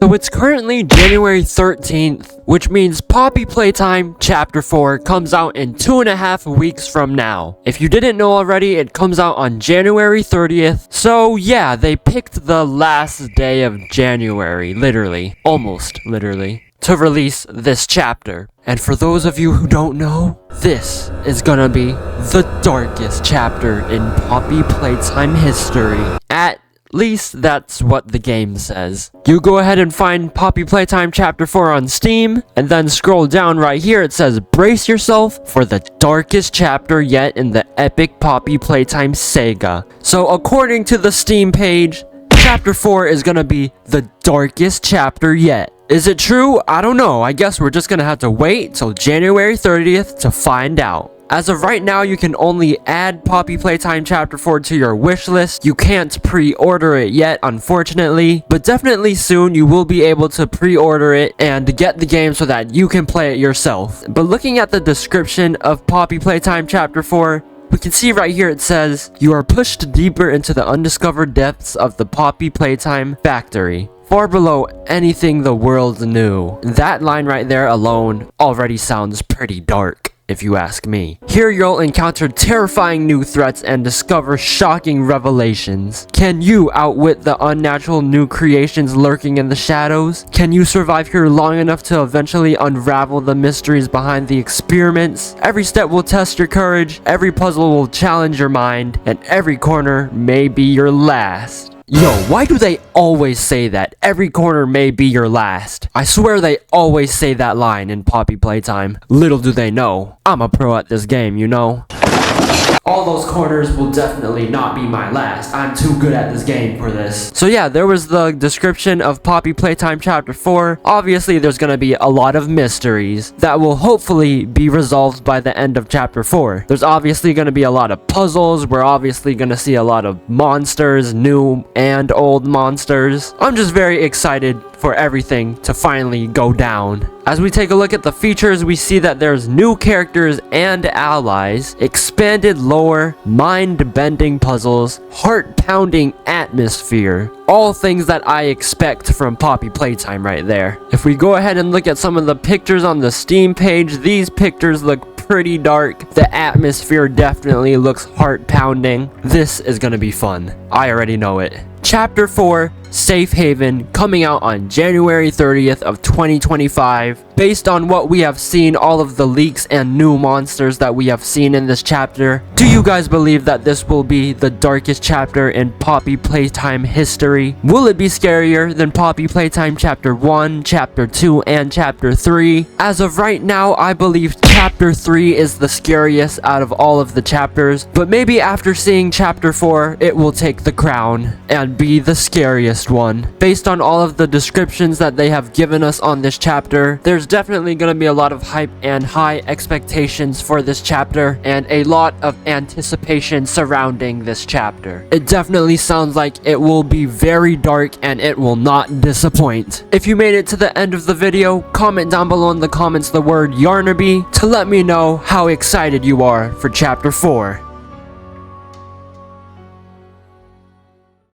So it's currently January 13th, which means Poppy Playtime Chapter 4 comes out in 2.5 weeks from now. If you didn't know already, it comes out on January 30th. So yeah, they picked the last day of January, literally, almost literally, to release this chapter. And for those of you who don't know, this is gonna be the darkest chapter in Poppy Playtime history. At least that's what the game says. You go ahead and find Poppy Playtime Chapter 4 on Steam, and then scroll down right here. It says, brace yourself for the darkest chapter yet in the epic Poppy Playtime saga. So according to the Steam page, Chapter 4 is gonna be the darkest chapter yet. Is it true? I don't know. I guess we're just gonna have to wait till January 30th to find out. As of right now, you can only add Poppy Playtime Chapter 4 to your wish list. You can't pre-order it yet, unfortunately, but definitely soon you will be able to pre-order it and get the game so that you can play it yourself. But looking at the description of Poppy Playtime Chapter 4, we can see right here it says, you are pushed deeper into the undiscovered depths of the Poppy Playtime factory, far below anything the world knew. That line right there alone already sounds pretty dark, if you ask me. Here you'll encounter terrifying new threats and discover shocking revelations. Can you outwit the unnatural new creations lurking in the shadows? Can you survive here long enough to eventually unravel the mysteries behind the experiments? Every step will test your courage, every puzzle will challenge your mind, and every corner may be your last. Yo, why do they always say that? Every corner may be your last. I swear they always say that line in Poppy Playtime. Little do they know, I'm a pro at this game, you know? All those corners will definitely not be my last. I'm too good at this game for this. So yeah, there was the description of Poppy Playtime Chapter 4. Obviously, there's gonna be a lot of mysteries that will hopefully be resolved by the end of Chapter 4. There's obviously gonna be a lot of puzzles. We're obviously gonna see a lot of monsters, new and old monsters. I'm just very excited for everything to finally go down. As we take a look at the features, we see that there's new characters and allies, expanded lore, mind-bending puzzles, heart-pounding atmosphere. All things that I expect from Poppy Playtime right there. If we go ahead and look at some of the pictures on the Steam page, these pictures look pretty dark. The atmosphere definitely looks heart-pounding. This is gonna be fun. I already know it. Chapter 4, Safe Haven, coming out on January 30th of 2025. Based on what we have seen, all of the leaks and new monsters that we have seen in this chapter, do you guys believe that this will be the darkest chapter in Poppy Playtime history? Will it be scarier than Poppy Playtime Chapter 1, Chapter 2, and Chapter 3? As of right now, I believe Chapter 3 is the scariest out of all of the chapters, but maybe after seeing Chapter 4, it will take the crown and be the scariest one. Based on all of the descriptions that they have given us on this chapter, there's definitely going to be a lot of hype and high expectations for this chapter, and a lot of anticipation surrounding this chapter. It definitely sounds like it will be very dark and it will not disappoint. If you made it to the end of the video, comment down below in the comments the word Yarnaby to let me know how excited you are for Chapter 4.